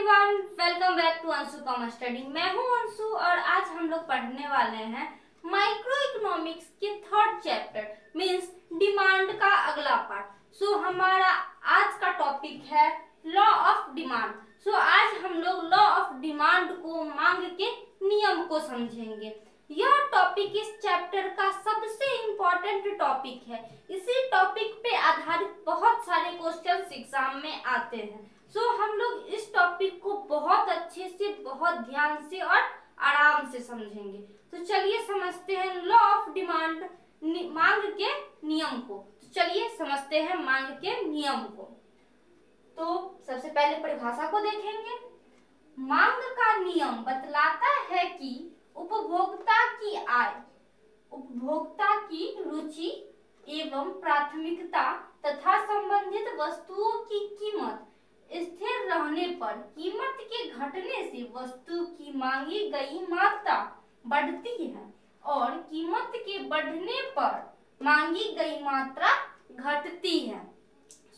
Everyone, welcome back to Anshu commerce study. मैं हूं अंशु और आज हम लोग पढ़ने वाले हैं माइक्रो इकोनॉमिक्स के थर्ड चैप्टर मींस डिमांड का अगला पार्ट। सो हमारा आज का टॉपिक है लॉ ऑफ डिमांड। सो आज हम लोग लॉ ऑफ डिमांड को, मांग के नियम को समझेंगे। यह टॉपिक इस चैप्टर का सबसे इम्पोर्टेंट टॉपिक है। इसी टॉपिक पे आधारित बहुत सारे क्वेश्चंस एग्जाम में आते हैं। सो हम लोग इस टॉपिक को बहुत अच्छे से, बहुत ध्यान से और आराम से समझेंगे। तो चलिए समझते हैं लॉ ऑफ डिमांड, मांग के नियम को। तो चलिए समझते हैं मांग के नियम को। तो सबसे पहले परिभाषा को देखेंगे। मांग का नियम बतलाता है कि उपभोक्ता की आय, उपभोक्ता की रुचि एवं प्राथमिकता तथा संबंधित वस्तुओं की कीमत स्थिर रहने पर कीमत के घटने से वस्तु की मांगी गई मात्रा बढ़ती है और कीमत के बढ़ने पर मांगी गई मात्रा घटती है।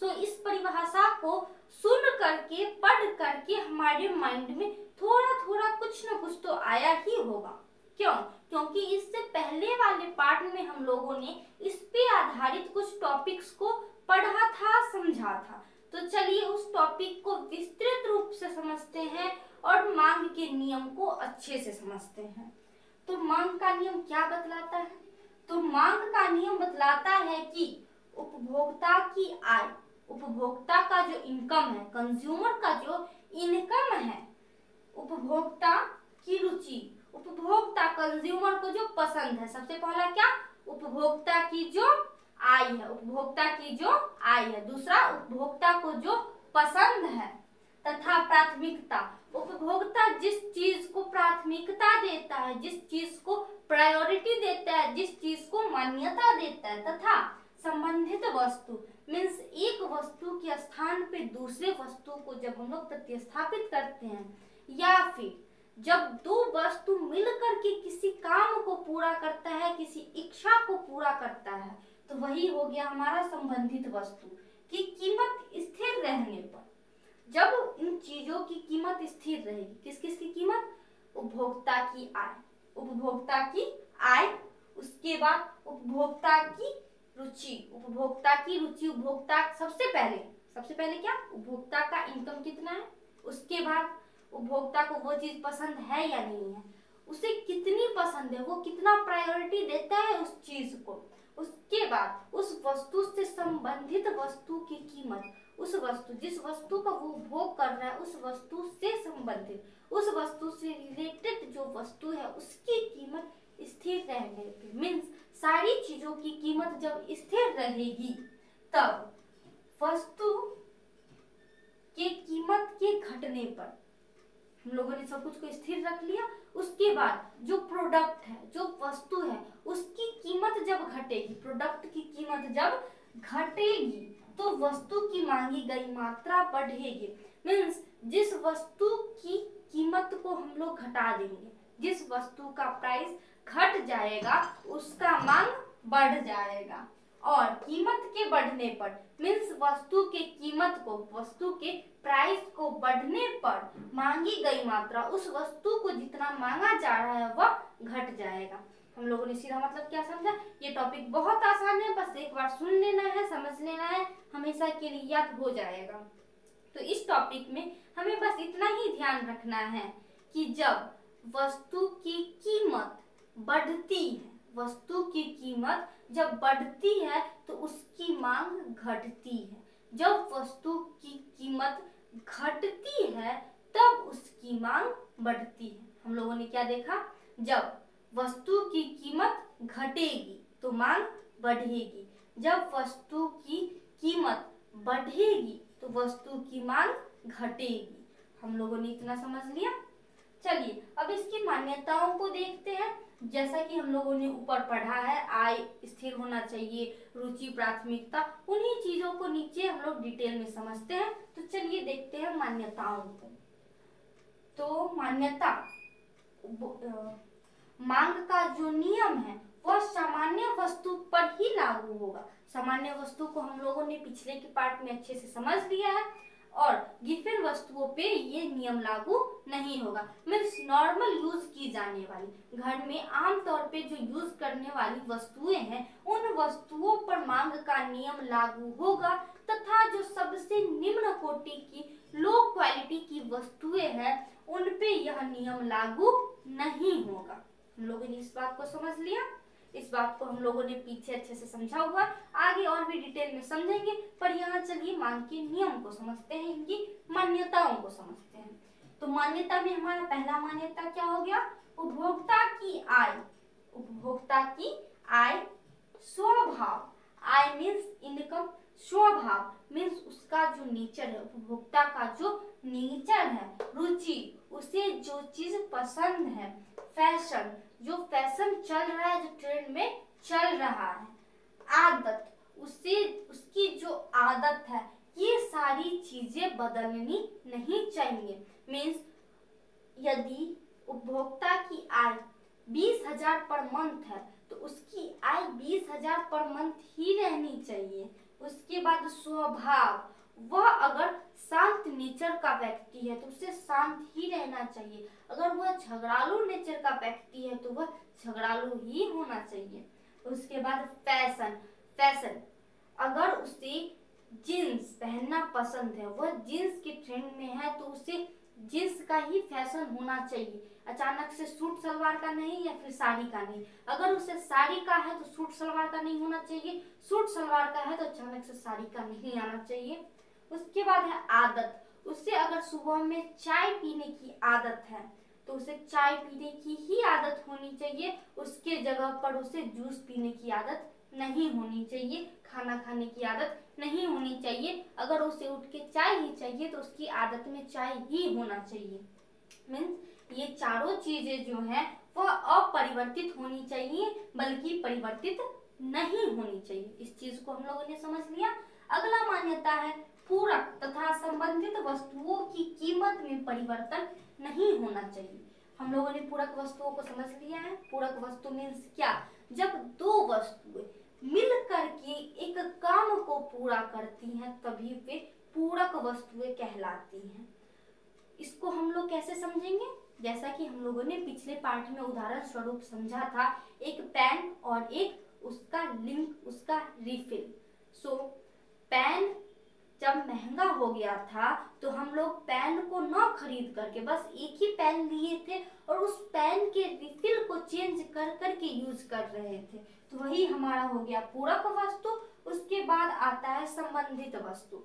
सो इस परिभाषा को सुन करके, पढ़ करके हमारे माइंड में थोड़ा थोड़ा कुछ न कुछ तो आया ही होगा। क्यों? क्योंकि इससे पहले वाले पार्ट में हम लोगों ने इस पे आधारित कुछ टॉपिक्स को पढ़ा था, समझा था। तो चलिए उस टॉपिक को विस्तृत रूप से समझते हैं और मांग के नियम को अच्छे से समझते हैं। तो मांग का नियम क्या बतलाता है? तो मांग का नियम बतलाता है कि उपभोक्ता की आय, उपभोक्ता का जो इनकम है, कंज्यूमर का जो इनकम है, उपभोक्ता की रुचि, उपभोक्ता कंज्यूमर को जो पसंद है, सबसे पहला क्या, उपभोक्ता की जो आय है, उपभोक्ता की जो आय है, दूसरा उपभोक्ता को जो पसंद है, तथा प्राथमिकता, उपभोक्ता जिस चीज को प्राथमिकता देता है, जिस चीज को प्रायोरिटी देता है, जिस चीज को मान्यता देता है, तथा संबंधित वस्तु मीन्स एक वस्तु के स्थान पे दूसरे वस्तु को जब हम लोग प्रतिस्थापित करते हैं या फिर जब दो वस्तु मिलकर के किसी काम को पूरा करता है, किसी इच्छा को पूरा करता है, तो वही हो गया हमारा संबंधित वस्तु की कीमत स्थिर रहने पर। जब इन चीजों की कीमत स्थिर रहेगी, किस किस की कीमत, उपभोक्ता की आय, उपभोक्ता की आय, उसके बाद उपभोक्ता की रुचि, उपभोक्ता की रुचि, उपभोक्ता सबसे पहले क्या, उपभोक्ता का इनकम कितना है, उसके बाद उपभोक्ता को वो चीज पसंद है या नहीं है, उसे कितनी पसंद है, वो कितना प्रायोरिटी देता है उस चीज को, उसके बाद उस वस्तु से संबंधित वस्तु की कीमत, उस वस्तु, जिस वस्तु का वो उपभोग कर रहा है, उस वस्तु से संबंधित, उस वस्तु से रिलेटेड जो वस्तु है उसकी कीमत स्थिर रहने पे मीन्स सारी चीजों की कीमत जब स्थिर रहेगी तब वस्तु के कीमत के घटने पर, हम लोगों ने सब कुछ को स्थिर रख लिया, उसके बाद जो प्रोडक्ट है, जो वस्तु है, उसकी कीमत जब घटेगी, प्रोडक्ट की कीमत जब घटेगी तो वस्तु की मांगी गई मात्रा बढ़ेगी। मीन्स जिस वस्तु की कीमत को हम लोग घटा देंगे, जिस वस्तु का प्राइस घट जाएगा उसका मांग बढ़ जाएगा, और कीमत के बढ़ने पर मीन्स वस्तु के कीमत को, वस्तु के प्राइस को बढ़ने पर मांगी गई मात्रा, उस वस्तु को जितना मांगा जा रहा है वह घट जाएगा। हम लोगों ने सीधा मतलब क्या समझा? ये टॉपिक बहुत आसान है, बस एक बार सुन लेना है, समझ लेना है, हमेशा के लिए याद हो जाएगा। तो इस टॉपिक में हमें बस इतना ही ध्यान रखना है कि जब वस्तु की कीमत बढ़ती है, वस्तु की कीमत जब बढ़ती है तो उसकी मांग घटती है, जब वस्तु की कीमत घटती है तब उसकी मांग बढ़ती है। हम लोगों ने क्या देखा? जब वस्तु की कीमत घटेगी तो मांग बढ़ेगी, जब वस्तु की कीमत बढ़ेगी तो वस्तु की मांग घटेगी। हम लोगों ने इतना समझ लिया। चलिए अब इसकी मान्यताओं को देखते हैं। जैसा कि हम लोगों ने ऊपर पढ़ा है, आय स्थिर होना चाहिए, रुचि, प्राथमिकता, उन्हीं चीजों को नीचे हम लोग डिटेल में समझते हैं। तो चलिए देखते हैं मान्यताओं को। तो मान्यता, मांग का जो नियम है वह सामान्य वस्तु पर ही लागू होगा। सामान्य वस्तु को हम लोगों ने पिछले के पार्ट में अच्छे से समझ लिया है और गिवन वस्तुओं पे ये नियम लागू नहीं होगा। मीन्स नॉर्मल यूज की जाने वाली, घर में आमतौर पे जो यूज करने वाली वस्तुएं हैं उन वस्तुओं पर मांग का नियम लागू होगा, तथा जो सबसे निम्न कोटि की लो क्वालिटी की वस्तुएं हैं उन पे यह नियम लागू नहीं होगा। हम लोगों ने इस बात को समझ लिया। इस बात को हम लोगों ने पीछे अच्छे से समझा हुआ, आगे और भी डिटेल में समझेंगे, पर यहाँ चलिए मांग के नियम को समझते हैं, इनकी मान्यताओं को समझते हैं। तो मान्यता में हमारा पहला मान्यता क्या हो गया? उपभोक्ता की आय। उपभोक्ता की आय स्वभाव, आय मीन्स इनकम, स्वभाव मीन्स उसका जो नेचर है, उपभोक्ता का जो नेचर है, रुचि, उसे जो चीज पसंद है, फैशन, जो फैशन चल रहा है, जो ट्रेंड में चल रहा है, आदत, उसे उसकी जो आदत है, ये सारी चीजें बदलनी नहीं चाहिए। मीन्स यदि उपभोक्ता की आय 20,000 पर मंथ है तो उसकी आय 20,000 पर मंथ ही रहनी चाहिए। उसके बाद स्वभाव, वह अगर शांत नेचर का व्यक्ति है तो उसे शांत ही रहना चाहिए। अगर वह झगड़ालू नेचर का व्यक्ति है तो वह झगड़ालू ही होना चाहिए। उसके बाद फैशन, फैशन अगर उसे जीन्स पहनना पसंद है, वह जीन्स के ट्रेंड में है तो उसे जीन्स का ही फैशन होना चाहिए, अचानक से सूट सलवार का नहीं या फिर साड़ी का नहीं। अगर उसे साड़ी का है तो सूट सलवार का नहीं होना चाहिए, सूट सलवार का है तो अचानक से साड़ी का नहीं आना चाहिए। उसके बाद है आदत, उसे अगर सुबह में चाय पीने की आदत है तो उसे चाय पीने की ही आदत होनी चाहिए, उसके जगह पर उसे जूस पीने की आदत नहीं होनी चाहिए, खाना खाने की आदत नहीं होनी चाहिए। अगर उसे उठ के चाय ही चाहिए तो उसकी आदत में चाय ही होना चाहिए। मीन्स ये चारों चीजें जो हैं वह अपरिवर्तित होनी चाहिए, बल्कि परिवर्तित नहीं होनी चाहिए। इस चीज को हम लोगों ने समझ लिया। अगला मान्यता है पूरक तथा संबंधित वस्तुओं की कीमत में परिवर्तन नहीं होना चाहिए। हम लोगों ने पूरक वस्तुओं को समझ लिया है। पूरक वस्तु मीन्स क्या? जब दो वस्तुएं मिल करके एक काम को पूरा करती हैं तभी वे पूरक वस्तुएं कहलाती हैं। इसको हम लोग कैसे समझेंगे? जैसा कि हम लोगों ने पिछले पार्ट में उदाहरण स्वरूप समझा था, एक पेन और एक उसका लिंक, उसका रिफिल। पेन जब महंगा हो गया था तो हम लोग पेन को न खरीद करके बस एक ही पेन लिए थे और उस पेन के रिफिल को चेंज कर करके यूज कर रहे थे, तो वही हमारा हो गया पूरक वस्तु। उसके बाद आता है संबंधित वस्तु।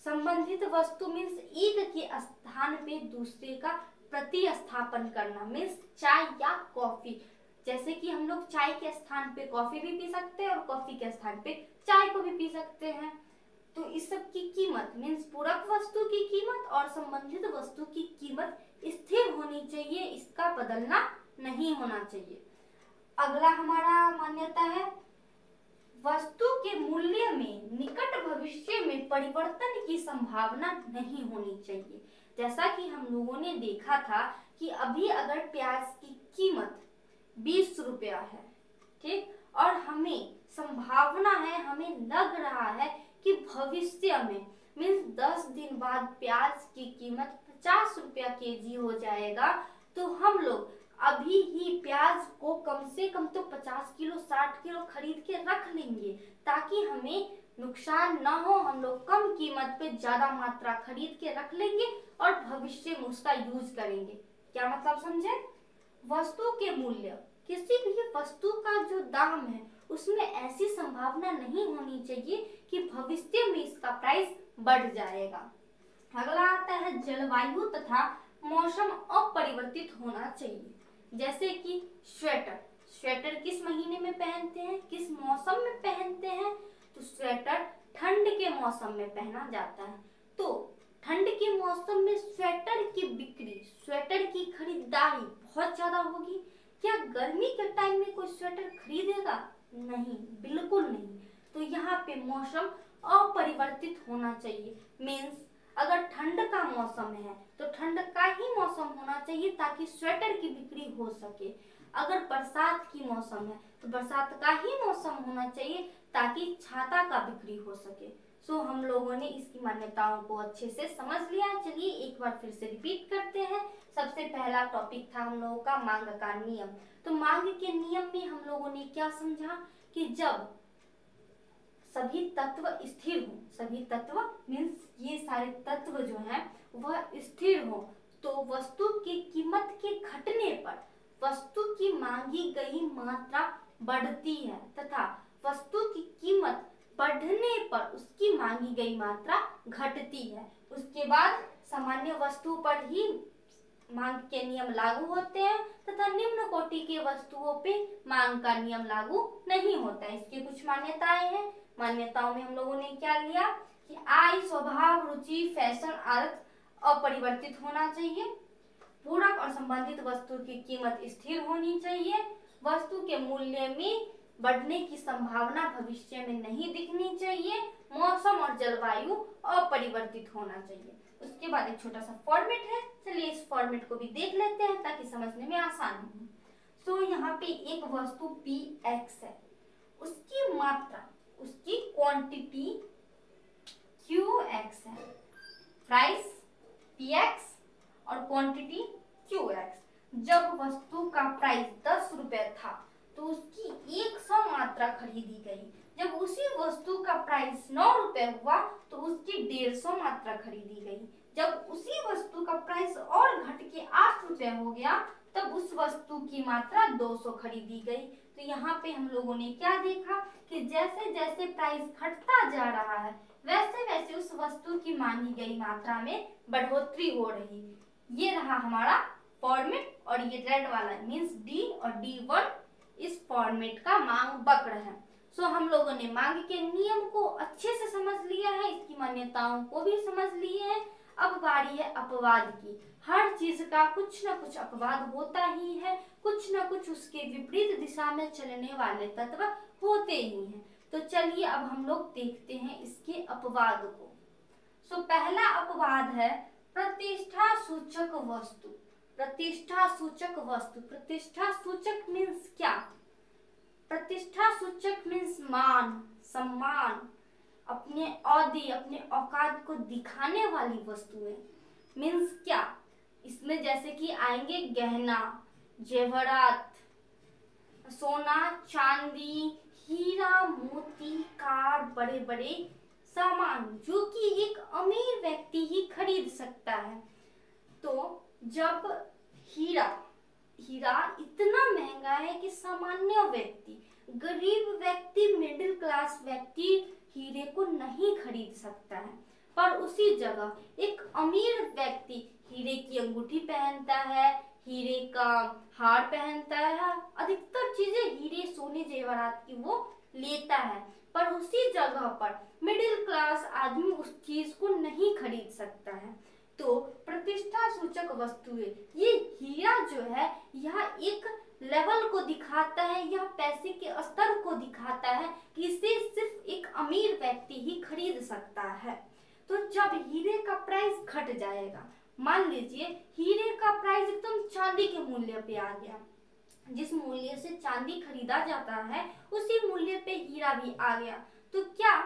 संबंधित वस्तु मीन्स एक के स्थान पे दूसरे का प्रतिस्थापन करना। मीन्स चाय या कॉफी, जैसे कि हम लोग चाय के स्थान पे कॉफी भी पी सकते हैं और कॉफी के स्थान पे चाय को भी पी सकते हैं। तो इस सब की कीमत मीन्स पूरक वस्तु की कीमत और संबंधित वस्तु की कीमत स्थिर होनी चाहिए, इसका बदलना नहीं होना चाहिए। अगला हमारा मान्यता है वस्तु के मूल्य में निकट भविष्य में परिवर्तन की संभावना नहीं होनी चाहिए। जैसा कि हम लोगों ने देखा था कि अभी अगर प्याज की कीमत 20 रुपया है, ठीक, और हमें संभावना है, हमें लग रहा है कि भविष्य में मीन्स 10 दिन बाद प्याज की कीमत 50 रुपया केजी हो जाएगा, तो हम लोग अभी ही प्याज को कम से कम तो 50 किलो 60 किलो खरीद के रख लेंगे ताकि हमें नुकसान ना हो। हम लोग कम कीमत पे ज्यादा मात्रा खरीद के रख लेंगे और भविष्य में उसका यूज करेंगे। क्या मतलब समझे? वस्तु के मूल्य, किसी भी वस्तु का जो दाम है उसमें ऐसी संभावना नहीं होनी चाहिए कि भविष्य में इसका प्राइस बढ़ जाएगा। अगला आता है जलवायु तथा मौसम अपरिवर्तित होना चाहिए। जैसे कि स्वेटर, स्वेटर किस महीने में पहनते हैं, किस मौसम में पहनते हैं? तो स्वेटर ठंड के मौसम में पहना जाता है। तो ठंड के मौसम में स्वेटर की बिक्री, स्वेटर की खरीदारी बहुत ज्यादा होगी। क्या गर्मी के टाइम में कोई स्वेटर खरीदेगा? नहीं, बिल्कुल नहीं। तो यहाँ पे मौसम अपरिवर्तित होना चाहिए। मीन्स अगर ठंड का मौसम है तो ठंड का ही मौसम होना चाहिए ताकि स्वेटर की बिक्री हो सके। अगर बरसात की मौसम है तो बरसात का ही मौसम होना चाहिए ताकि छाता का बिक्री हो सके। सो हम लोगों ने इसकी मान्यताओं को अच्छे से समझ लिया। चलिए एक बार फिर से रिपीट करते हैं। सबसे पहला टॉपिक था हम लोगों का मांग का नियम। तो मांग के नियम में हम लोगों ने क्या समझा कि जब सभी तत्व स्थिर हो, सभी तत्व मीन्स ये सारे तत्व जो हैं वह स्थिर हो, तो वस्तु की कीमत के घटने पर वस्तु की मांगी गई मात्रा बढ़ती है तथा वस्तु की कीमत बढ़ने पर उसकी मांगी गई मात्रा घटती है। उसके बाद सामान्य वस्तु पर ही मांग के नियम लागू होते हैं तथा निम्न कोटि के वस्तुओं पे मांग का नियम लागू नहीं होता है। इसकी कुछ मान्यताएं हैं। मान्यताओं में हम लोगों ने क्या लिया कि आय, स्वभाव, रुचि, फैशन, अर्थ अपरिवर्तित होना चाहिए। पूरक और संबंधित वस्तु की कीमत स्थिर होनी चाहिए। वस्तु के मूल्य में बढ़ने की संभावना भविष्य में नहीं दिखनी चाहिए। मौसम और जलवायु अपरिवर्तित होना चाहिए। उसके बाद एक छोटा सा फॉर्मेट है, चलिए इस फॉर्मेट को भी देख लेते हैं ताकि समझने में आसान हो। तो यहाँ पे एक वस्तु Px है, उसकी मात्रा, उसकी क्वांटिटी Qx है, प्राइस Px और क्वांटिटी Qx। जब वस्तु का प्राइस 10 रुपए था तो उसकी 100 मात्रा खरीदी गई। जब उसी वस्तु का प्राइस 9 रुपए हुआ तो उसकी 150 मात्रा खरीदी गई। जब उसी वस्तु का प्राइस और घट के 8 रुपए हो गया तब उस वस्तु की मात्रा 200 खरीदी गई। तो यहाँ पे हम लोगों ने क्या देखा कि जैसे जैसे प्राइस घटता जा रहा है वैसे वैसे उस वस्तु की मांगी गई मात्रा में बढ़ोतरी हो रही। ये रहा हमारा फॉर्मेट और ये रेड वाला मीन्स डी और D1 इस फॉर्मेट का मांग वक्र है। सो हम लोगों ने मांग के नियम को अच्छे से समझ लिया है, इसकी मान्यताओं को भी समझ लिए हैं। अब बारी है अपवाद की। हर चीज का कुछ न कुछ अपवाद होता ही है, कुछ न कुछ उसके विपरीत दिशा में चलने वाले तत्व होते ही हैं। तो चलिए अब हम लोग देखते हैं इसके अपवाद को। सो पहला अपवाद है प्रतिष्ठा सूचक वस्तु। प्रतिष्ठा सूचक वस्तु, प्रतिष्ठा सूचक मीन्स क्या? प्रतिष्ठा सूचक मीन्स मान, सम्मान, अपने औहदे, अपने औकात को दिखाने वाली वस्तुएं। मीन्स क्या? इसमें जैसे कि आएंगे गहना, जेवरात, सोना, चांदी, हीरा, मोती, कार, बड़े बड़े सामान जो कि एक अमीर व्यक्ति ही खरीद सकता है। तो जब हीरा इतना महंगा है कि सामान्य व्यक्ति, गरीब व्यक्ति, मिडिल क्लास व्यक्ति हीरे को नहीं खरीद सकता है, पर उसी जगह एक अमीर व्यक्ति हीरे की अंगूठी पहनता है, हीरे का हार पहनता है, अधिकतर चीजें हीरे, सोने, जेवरात की वो लेता है, पर उसी जगह पर मिडिल क्लास आदमी उस चीज को नहीं खरीद सकता है। तो प्रतिष्ठा सूचक वस्तुएं, ये हीरा जो है यह एक लेवल को दिखाता है, यह पैसे के स्तर को दिखाता है कि इसे सिर्फ एक अमीर व्यक्ति ही खरीद सकता है। तो जब हीरे का प्राइस घट जाएगा, मान लीजिए हीरे का प्राइस एकदम चांदी के मूल्य पे आ गया, जिस मूल्य से चांदी खरीदा जाता है उसी मूल्य पे हीरा भी आ गया, तो क्या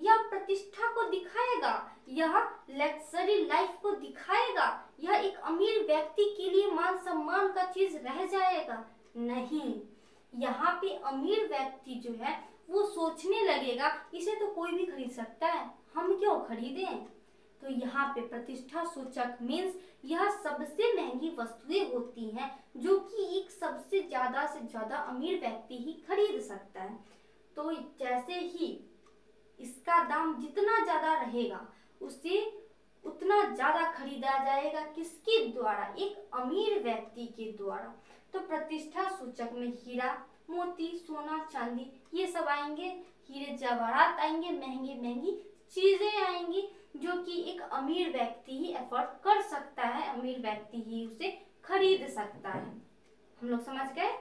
यह प्रतिष्ठा को दिखाएगा, यह लग्जरी लाइफ को दिखाएगा, यह एक अमीर व्यक्ति के लिए मान सम्मान का चीज रह जाएगा? नहीं, यहाँ पे अमीर व्यक्ति जो है वो सोचने लगेगा इसे तो कोई भी खरीद सकता है, हम क्यों खरीदें। तो यहाँ पे प्रतिष्ठा सूचक मीन्स यह सबसे महंगी वस्तुएं होती हैं जो कि एक सबसे ज्यादा से ज्यादा अमीर व्यक्ति ही खरीद सकता है। तो जैसे ही इसका दाम जितना ज्यादा रहेगा उसे उतना ज्यादा खरीदा जाएगा, किसके द्वारा? एक अमीर व्यक्ति के द्वारा। तो प्रतिष्ठा सूचक में हीरा, मोती, सोना, चांदी ये सब आएंगे, हीरे जवाहरात आएंगे, महंगी महंगी चीजें आएंगी जो कि एक अमीर व्यक्ति ही अफोर्ड कर सकता है, अमीर व्यक्ति ही उसे खरीद सकता है। हम लोग समझ गए।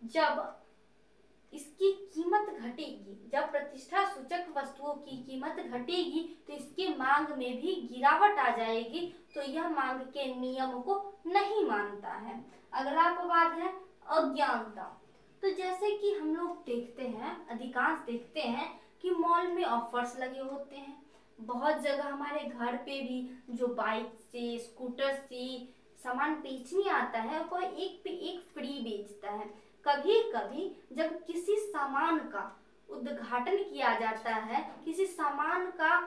जब इसकी कीमत घटेगी, जब प्रतिष्ठा सूचक वस्तुओं की कीमत घटेगी तो इसके मांग में भी गिरावट आ जाएगी, तो यह मांग के नियम को नहीं मानता है। अगला अपवाद है अज्ञानता। तो जैसे कि हम लोग देखते हैं, अधिकांश देखते हैं कि मॉल में ऑफर्स लगे होते हैं। बहुत जगह हमारे घर पे भी जो बाइक से, स्कूटर से सामान बेचने आता है वह एक पे एक फ्री बेचता है। कभी कभी जब किसी सामान का उद्घाटन किया जाता है, किसी सामान का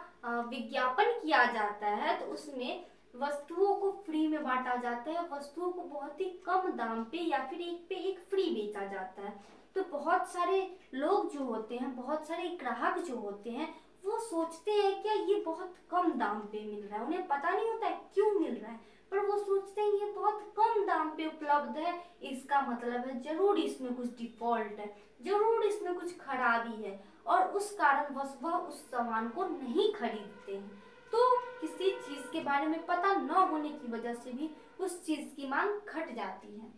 विज्ञापन किया जाता है, तो उसमें वस्तुओं को फ्री में बांटा जाता है, वस्तुओं को बहुत ही कम दाम पे या फिर एक पे एक फ्री बेचा जाता है। तो बहुत सारे लोग जो होते हैं, बहुत सारे ग्राहक जो होते हैं, वो सोचते हैं क्या ये बहुत कम दाम पे मिल रहा है। उन्हें पता नहीं होता है क्यों मिल रहा है, पर वो सोचते हैं ये बहुत कम दाम पे उपलब्ध है, इसका मतलब है जरूर इसमें कुछ डिफॉल्ट है, जरूर इसमें कुछ खराबी है, और उस कारणवश वह उस सामान को नहीं खरीदते हैं। तो किसी चीज के बारे में पता न होने की वजह से भी उस चीज की मांग घट जाती है।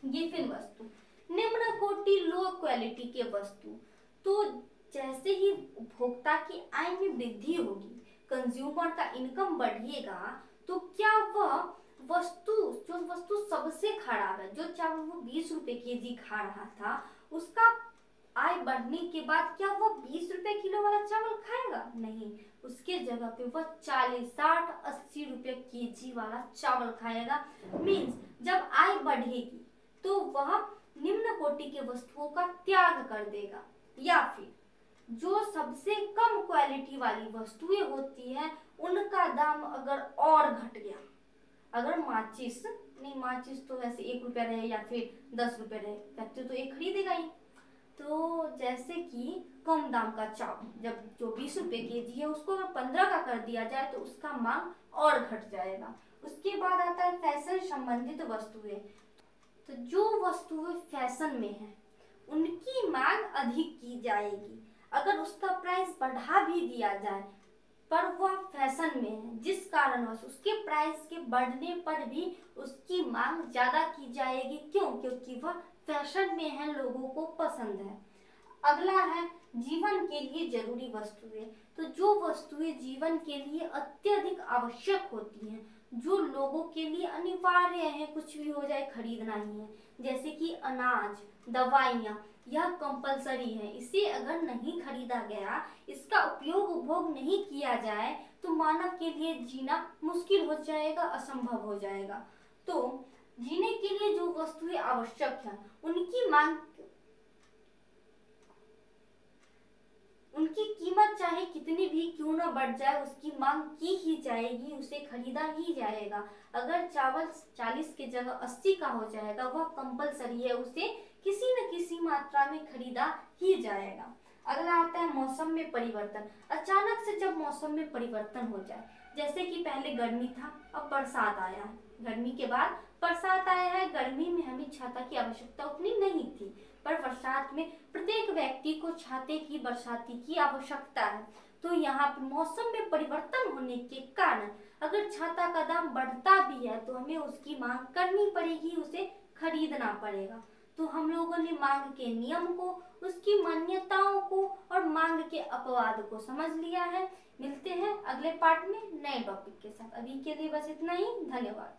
गिफिन वस्तु, निम्न कोटि लो क्वालिटी के वस्तु। तो जैसे ही उपभोक्ता की आय में वृद्धि होगी, कंज्यूमर का इनकम बढ़ेगा, तो क्या वह जो वस्तु सबसे खराब है, जो चावल वो 20 रुपए केजी खा रहा था, उसका आय बढ़ने के बाद क्या वह 20 रुपए किलो वाला चावल खाएगा? नहीं, उसके जगह पे वह 40, 60, 80 रुपए केजी वाला चावल खाएगा। मीन्स जब आय बढ़ेगी तो वह निम्न कोटि के वस्तुओं का त्याग कर देगा, या फिर जो सबसे कम क्वालिटी वाली वस्तुएं होती हैं उनका दाम अगर और घट गया, अगर माचिस तो वैसे 1 रुपया रहे या फिर 10 रुपए रहे, व्यक्ति तो एक खरीदेगा ही। तो जैसे कि कम दाम का चावल जब जो 20 रुपए केजी है उसको अगर 15 का कर दिया जाए तो उसका मांग और घट जाएगा। उसके बाद आता है फैशन संबंधित वस्तुएं। तो जो वस्तुएं फैशन में है उनकी मांग अधिक की जाएगी। अगर उसका प्राइस बढ़ा भी दिया जाए पर वह फैशन में है, जिस कारणवश उसके प्राइस के बढ़ने पर भी उसकी मांग ज्यादा की जाएगी। क्यों? क्योंकि वह फैशन में है, लोगों को पसंद है। अगला है जीवन के लिए जरूरी वस्तुएं। तो जो वस्तुएं जीवन के लिए अत्यधिक आवश्यक होती हैं, जो लोगों के लिए अनिवार्य है, कुछ भी हो जाए खरीदना ही है, जैसे कि अनाज, दवाइयाँ, यह कंपलसरी है। इसे अगर नहीं खरीदा गया, इसका उपयोग उपभोग नहीं किया जाए तो मानव के लिए जीना मुश्किल हो जाएगा, असंभव हो जाएगा। तो जीने के लिए जो वस्तुएं आवश्यक हैं उनकी कीमत चाहे कितनी भी क्यों न बढ़ जाए, उसकी मांग की ही जाएगी, उसे खरीदा ही जाएगा। अगर चावल 40 के जगह 80 का हो जाएगा, वह कंपलसरी है, उसे किसी न किसी मात्रा में खरीदा ही जाएगा। अगला आता है मौसम में परिवर्तन। अचानक से जब मौसम में परिवर्तन हो जाए, जैसे कि पहले गर्मी था, अब बरसात आया है, गर्मी के बाद बरसात आया है। गर्मी में हमें छाता की आवश्यकता उतनी नहीं थी, पर बरसात में प्रत्येक व्यक्ति को छाते की, बरसाती की आवश्यकता है। तो यहाँ पे मौसम में परिवर्तन होने के कारण अगर छाता का दाम बढ़ता भी है तो हमें उसकी मांग करनी पड़ेगी, उसे खरीदना पड़ेगा। तो हम लोगों ने मांग के नियम को, उसकी मान्यताओं को और मांग के अपवाद को समझ लिया है। मिलते हैं अगले पार्ट में नए टॉपिक के साथ। अभी के लिए बस इतना ही। धन्यवाद।